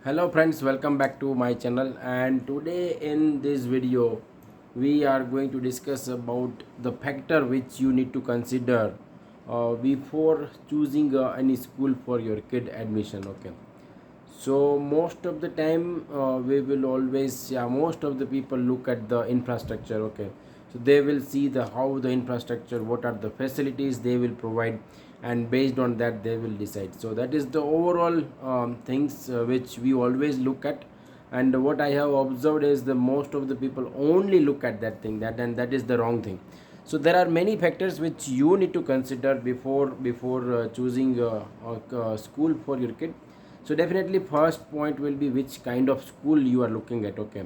Hello friends, welcome back to my channel. And today in this video we are going to discuss about the factor which you need to consider before choosing any school for your kid admission. Okay, so most of the time we will always, most of the people look at the infrastructure. Okay, so they will see the how the infrastructure, what are the facilities they will provide, and based on that they will decide. So that is the overall things which we always look at. And what I have observed is the most of the people only look at that thing, that and that is the wrong thing. So there are many factors which you need to consider before choosing a school for your kid. So definitely first point will be which kind of school you are looking at. Okay,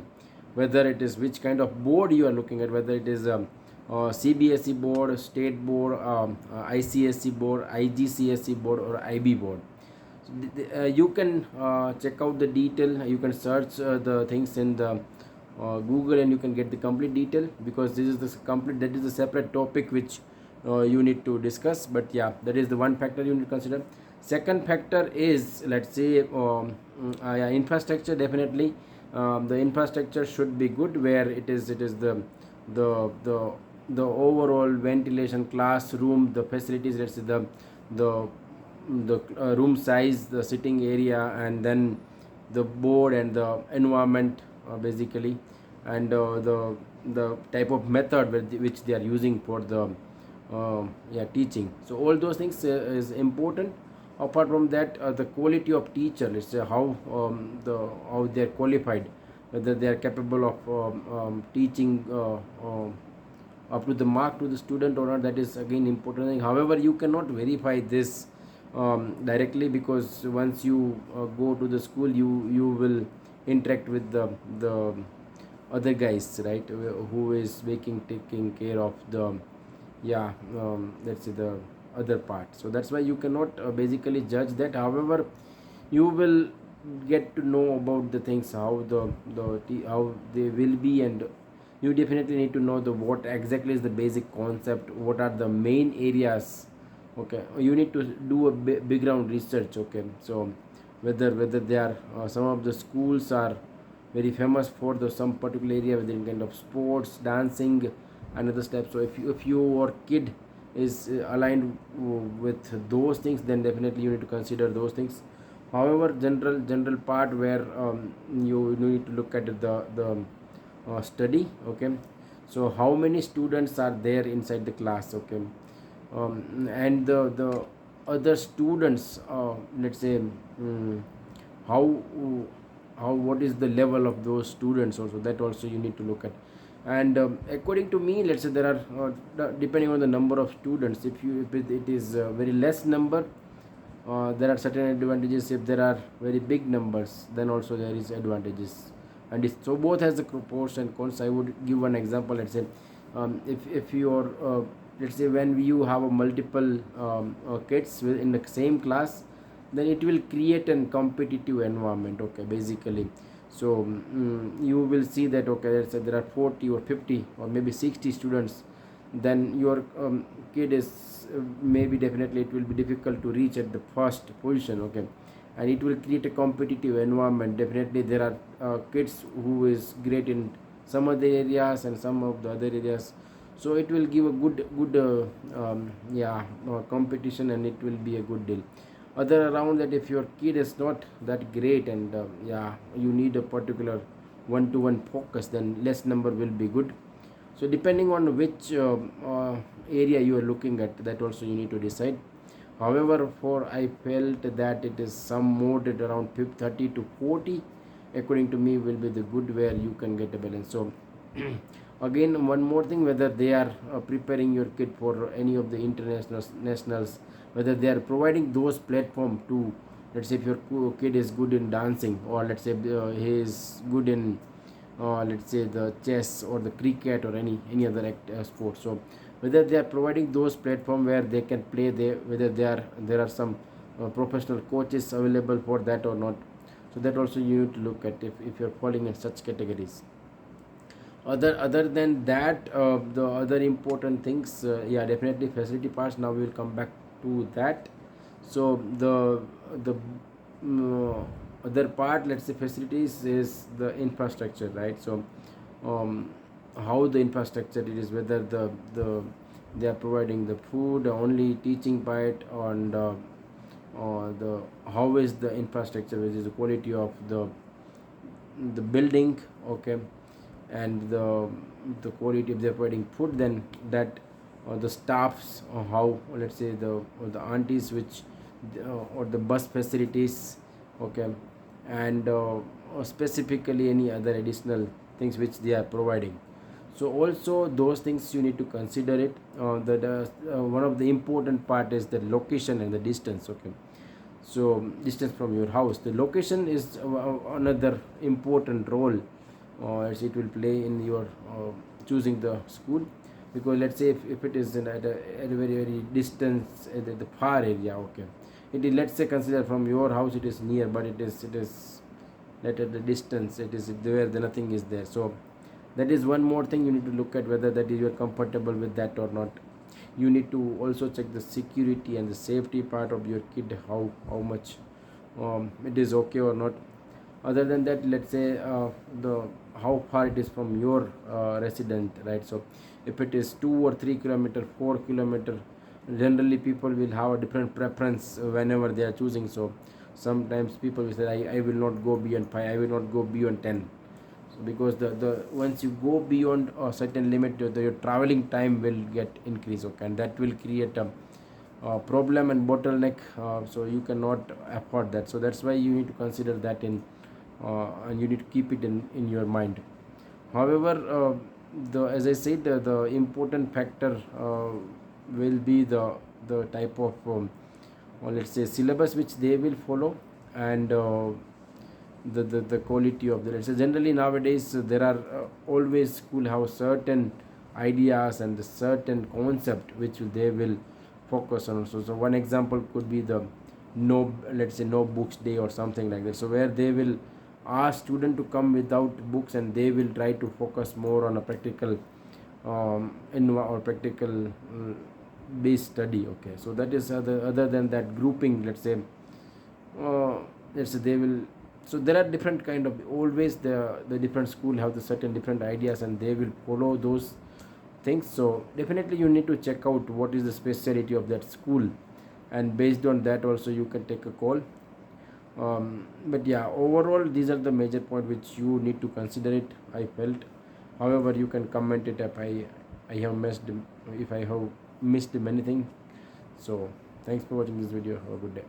whether it is which kind of board you are looking at, whether it is CBSE board, state board, ICSE board, IGCSE board, or IB board. So you can check out the detail. You can search the things in the Google, and you can get the complete detail, because this is the complete, that is a separate topic which you need to discuss. But yeah, that is the one factor you need to consider. Second factor is, let's say, yeah, infrastructure. Definitely the infrastructure should be good, where it is the the the overall ventilation, classroom, the facilities, let's say the the room size, the sitting area, and then the board and the environment, basically, and the type of method which they are using for the yeah, teaching. So all those things is important. Apart from that, the quality of teacher, let's say how how they are qualified, whether they are capable of teaching up to the mark to the student or not. That is again important thing. However, you cannot verify this directly, because once you go to the school, you will interact with the other guys, right, who is making taking care of the, yeah, let's say the other part. So that's why you cannot basically judge that. However, you will get to know about the things, how how they will be. And you definitely need to know the what exactly is the basic concept, what are the main areas. Okay, you need to do a background research. Okay, so whether they are some of the schools are very famous for the some particular area within kind of sports, dancing, and other steps. So if your kid is aligned with those things, then definitely you need to consider those things. However, general part where you need to look at the study. Okay, so how many students are there inside the class. Okay, and the other students, let's say, how what is the level of those students also, that also you need to look at. And according to me, let's say there are depending on the number of students, if it is very less number, there are certain advantages. If there are very big numbers, then also there is advantages. And it's, so both has the pros and cons. I would give one example. Let's say, if you're let's say when you have a multiple kids in the same class, then it will create a competitive environment. Okay, basically. So you will see that, okay, let's say there are 40 or 50 or maybe 60 students, then your kid is maybe definitely it will be difficult to reach at the first position. Okay, and it will create a competitive environment. Definitely there are kids who is great in some other areas and some of the other areas. So it will give a good yeah, competition, and it will be a good deal. Other around that, if your kid is not that great, and yeah, you need a particular one to one focus, then less number will be good. So depending on which area you are looking at, that also you need to decide. However, for I felt that it is some more at around 30 to 40, according to me, will be the good, where you can get a balance. So again, one more thing, whether they are preparing your kid for any of the international nationals, whether they are providing those platform to, let's say, if your kid is good in dancing, or let's say he is good in let's say the chess or the cricket or any other sport. So whether they are providing those platform where they can play, whether there are some professional coaches available for that or not. So that also you need to look at, if you're falling in such categories. Other than that, the other important things, yeah, definitely facility parts. Now we will come back to that. So the other part, let's say facilities, is the infrastructure, right? So um, how the infrastructure it is, whether the they are providing the food, only teaching part, and the how is the infrastructure, which is the quality of the building, okay, and the quality if they're providing food, then that the staffs, or how, let's say, the aunties which or the bus facilities, okay, and or specifically any other additional things which they are providing. So also those things you need to consider it. One of the important part is the location and the distance, okay. So distance from your house, the location is another important role, as it will play in your choosing the school. Because let's say if it is at a very very distance, at the far area, okay, it is, let's say, consider from your house it is near, but it is at the distance, it is where the nothing is there. So that is one more thing you need to look at, whether that is you are comfortable with that or not. You need to also check the security and the safety part of your kid, how much it is okay or not. Other than that, let's say the how far it is from your resident, right? So if it is 2 or 3 kilometer, 4 kilometer, generally people will have a different preference whenever they are choosing. So sometimes people will say, I will not go beyond 5, I will not go beyond 10. So because the once you go beyond a certain limit, your traveling time will get increased, okay, and that will create a problem and bottleneck, so you cannot afford that. So that's why you need to consider that in and you need to keep it in your mind. However, the as I said, the important factor will be the type of or let's say syllabus which they will follow, and the quality of the, let's say, generally nowadays there are always school have certain ideas and the certain concept which they will focus on. So one example could be the no, let's say, no books day or something like that. So where they will ask student to come without books, and they will try to focus more on a practical or practical based study, okay. So that is other than that grouping, uh, let's say they will. So there are different kind of, always the different school have the certain different ideas, and they will follow those things. So definitely you need to check out what is the speciality of that school, and based on that also you can take a call. But yeah, overall these are the major point which you need to consider it, I felt. However, you can comment it if I have missed, if I have missed many things. So thanks for watching this video. Have a good day.